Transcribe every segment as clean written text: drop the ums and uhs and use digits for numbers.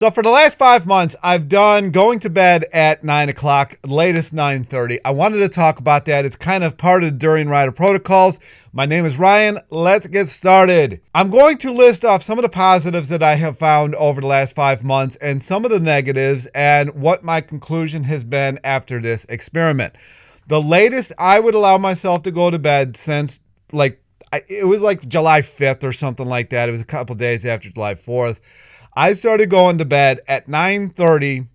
So for the last 5 months, I've done going to bed at 9 o'clock, latest 9:30. I wanted to talk about that. It's kind of part of the Durian Rider protocols. My name is Ryan. Let's get started. I'm going to list off some of the positives that I have found over the last 5 months and some of the negatives and what my conclusion has been after this experiment. The latest I would allow myself to go to bed since it was like July 5th or something like that. It was a couple days after July 4th. I started going to bed at 9:30,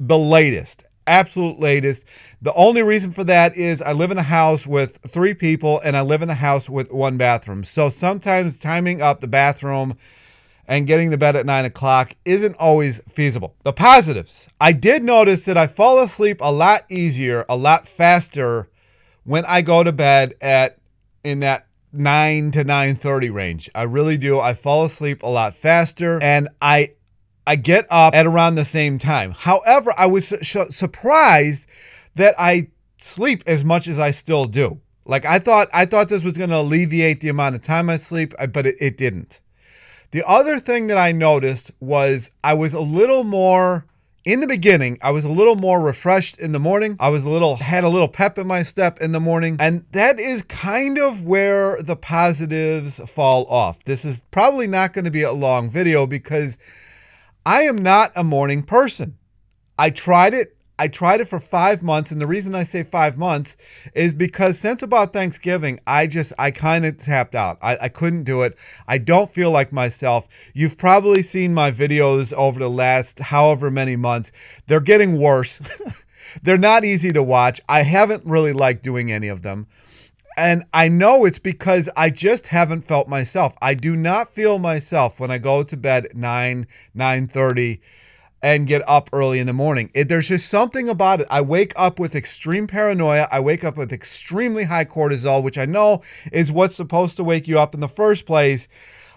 the latest, absolute latest. The only reason for that is I live in a house with 3 people and I live in a house with 1 bathroom. So sometimes timing up the bathroom and getting to bed at 9 o'clock isn't always feasible. The positives. I did notice that I fall asleep a lot easier, a lot faster when I go to bed in that 9 to 9:30 range. I really do. I fall asleep a lot faster and I get up at around the same time. However, I was surprised that I sleep as much as I still do. Like I thought this was going to alleviate the amount of time I sleep, but it didn't. The other thing that I noticed was I was a little more in the beginning, I was a little more refreshed in the morning. I had a little pep in my step in the morning. And that is kind of where the positives fall off. This is probably not going to be a long video because I am not a morning person. I tried it for 5 months. And the reason I say 5 months is because since about Thanksgiving, I kind of tapped out. I couldn't do it. I don't feel like myself. You've probably seen my videos over the last however many months. They're getting worse. They're not easy to watch. I haven't really liked doing any of them. And I know it's because I just haven't felt myself. I do not feel myself when I go to bed at 9:30 and get up early in the morning. There's just something about it. I wake up with extreme paranoia. I wake up with extremely high cortisol, which I know is what's supposed to wake you up in the first place.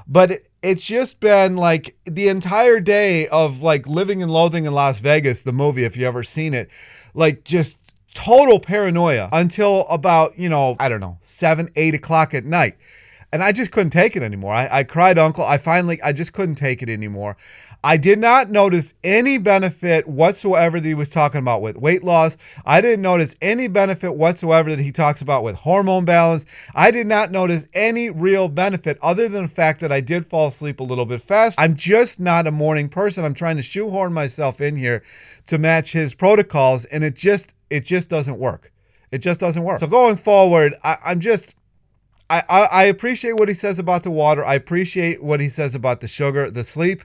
But it's just been like the entire day of like Living and Loathing in Las Vegas, the movie, if you ever seen it, like just total paranoia until about, 7, 8 o'clock at night. And I just couldn't take it anymore. I cried uncle. I just couldn't take it anymore. I did not notice any benefit whatsoever that he was talking about with weight loss. I didn't notice any benefit whatsoever that he talks about with hormone balance. I did not notice any real benefit other than the fact that I did fall asleep a little bit fast. I'm just not a morning person. I'm trying to shoehorn myself in here to match his protocols, and it just doesn't work. It just doesn't work. So going forward, I appreciate what he says about the water. I appreciate what he says about the sugar, the sleep.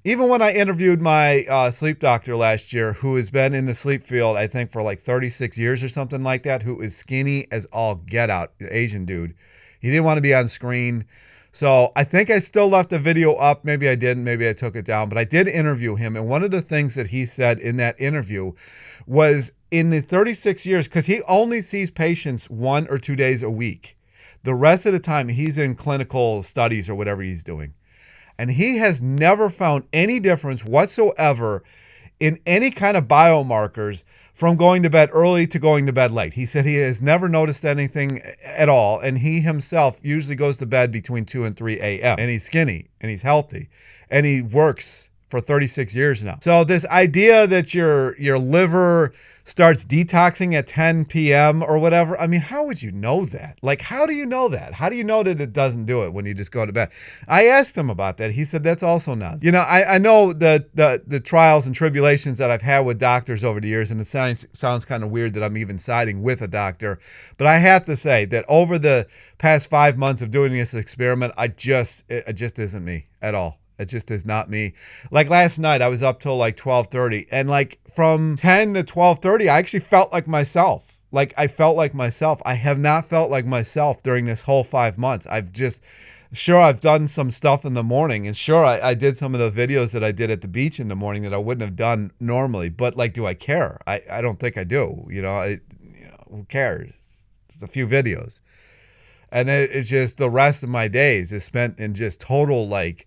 Even when I interviewed my sleep doctor last year, who has been in the sleep field, I think for like 36 years or something like that, who is skinny as all get out, Asian dude. He didn't want to be on screen. So I think I still left the video up. Maybe I didn't. Maybe I took it down. But I did interview him. And one of the things that he said in that interview was in the 36 years, because he only sees patients 1 or 2 days a week. The rest of the time, he's in clinical studies or whatever he's doing. And he has never found any difference whatsoever in any kind of biomarkers from going to bed early to going to bed late. He said he has never noticed anything at all. And he himself usually goes to bed between 2 and 3 a.m. And he's skinny and he's healthy and he works for 36 years now. So this idea that your liver starts detoxing at 10 p.m. or whatever, I mean, how would you know that? Like, how do you know that? How do you know that it doesn't do it when you just go to bed? I asked him about that. He said that's also nonsense. I know the trials and tribulations that I've had with doctors over the years, and it sounds kind of weird that I'm even siding with a doctor, but I have to say that over the past 5 months of doing this experiment, it just isn't me at all. It just is not me. Like last night, I was up till like 12:30, and like from 10 to 12:30, I actually felt like myself. Like I felt like myself. I have not felt like myself during this whole 5 months. I've done some stuff in the morning, and sure, I did some of the videos that I did at the beach in the morning that I wouldn't have done normally. But like, do I care? I don't think I do. Who cares? It's a few videos, and it's just the rest of my days is spent in just total like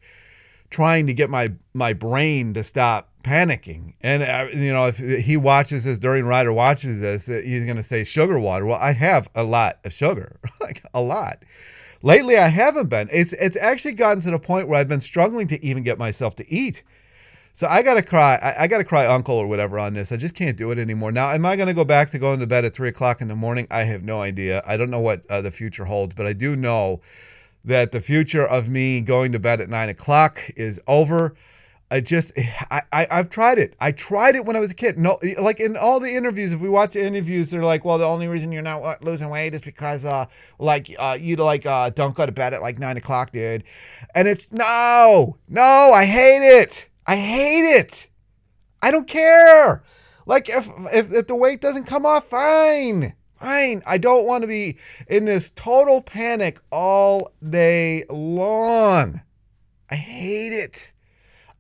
trying to get my brain to stop panicking. And, if he watches this, Durian Rider watches this, he's going to say sugar water. Well, I have a lot of sugar, like a lot. Lately, I haven't been. It's actually gotten to the point where I've been struggling to even get myself to eat. So I gotta cry. I gotta cry uncle or whatever on this. I just can't do it anymore. Now, am I gonna go back to going to bed at 3 o'clock in the morning? I have no idea. I don't know what the future holds, but I do know that the future of me going to bed at 9 o'clock is over. I've tried it. I tried it when I was a kid. No, like in all the interviews, if we watch the interviews, they're like, well, the only reason you're not losing weight is because, you don't go to bed at like 9 o'clock, dude. And it's no, I hate it. I hate it. I don't care. Like if the weight doesn't come off, fine. I don't want to be in this total panic all day long. I hate it.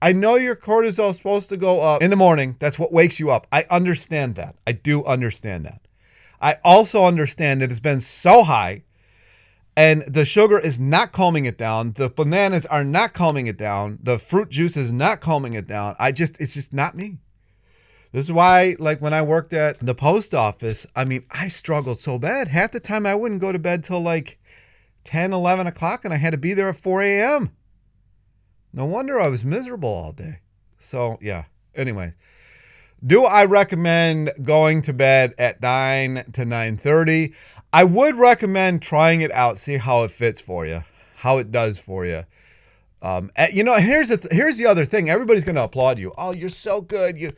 I know your cortisol is supposed to go up in the morning. That's what wakes you up. I understand that. I do understand that. I also understand that it's been so high and the sugar is not calming it down. The bananas are not calming it down. The fruit juice is not calming it down. It's just not me. This is why, like when I worked at the post office, I mean, I struggled so bad. Half the time I wouldn't go to bed till like 10, 11 o'clock and I had to be there at 4 a.m. No wonder I was miserable all day. So, yeah. Anyway, do I recommend going to bed at 9 to 9:30? I would recommend trying it out, see how it fits for you, how it does for you. Here's the other thing. Everybody's going to applaud you. Oh, you're so good.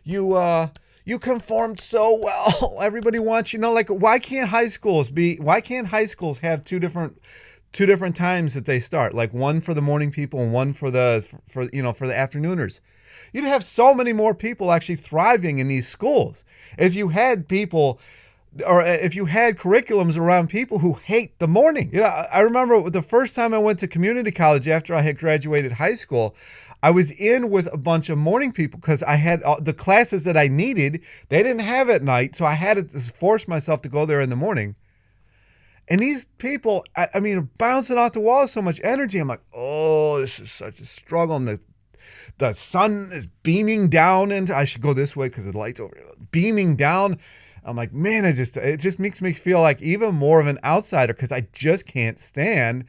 You conformed so well. Everybody wants like why can't high schools have two different times that they start, like one for the morning people and one for the afternooners? You'd have so many more people actually thriving in these schools if you had people, or if you had curriculums around people who hate the morning. I remember the first time I went to community college after I had graduated high school, I was in with a bunch of morning people because I had the classes that I needed. They didn't have at night, so I had to force myself to go there in the morning. And these people, I mean, are bouncing off the walls, so much energy. I'm like, oh, this is such a struggle. And the sun is beaming down I should go this way because the light's over here, beaming down. I'm like, man, it just makes me feel like even more of an outsider because I just can't stand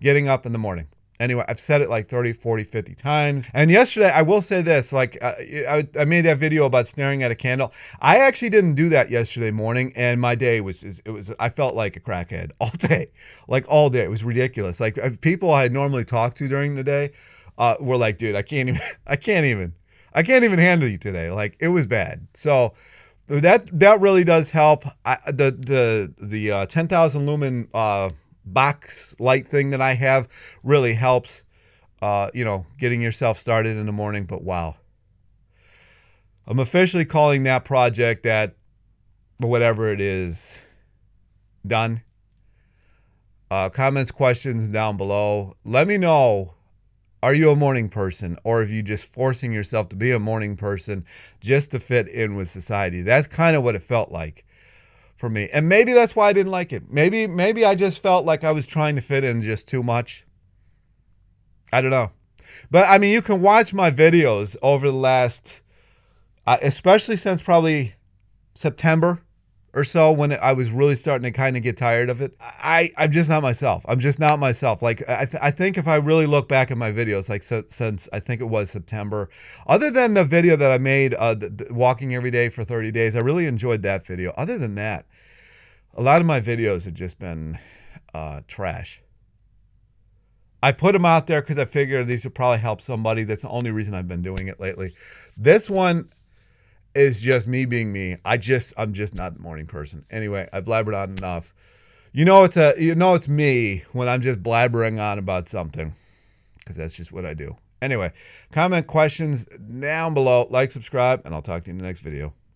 getting up in the morning. Anyway, I've said it like 30, 40, 50 times. And yesterday, I will say this, like I made that video about staring at a candle. I actually didn't do that yesterday morning. And my day I felt like a crackhead all day, like all day. It was ridiculous. Like people I normally talk to during the day were like, dude, I can't even handle you today. Like it was bad. So that really does help. The 10,000 lumen box light thing that I have really helps, getting yourself started in the morning. But wow, I'm officially calling that project, that whatever it is, done. Comments, questions down below. Let me know, are you a morning person, or are you just forcing yourself to be a morning person just to fit in with society? That's kind of what it felt like for me. And maybe that's why I didn't like it. Maybe I just felt like I was trying to fit in just too much. I don't know. But I mean, you can watch my videos over the last, especially since probably September or so, when I was really starting to kind of get tired of it. I'm just not myself. I'm just not myself. Like I think if I really look back at my videos, like since I think it was September, other than the video that I made, walking every day for 30 days, I really enjoyed that video. Other than that, a lot of my videos have just been trash. I put them out there because I figured these would probably help somebody. That's the only reason I've been doing it lately. This one is just me being me. I'm just not a morning person. Anyway, I blabbered on enough. It's me when I'm just blabbering on about something, because that's just what I do. Anyway, comment, questions down below, like, subscribe, and I'll talk to you in the next video.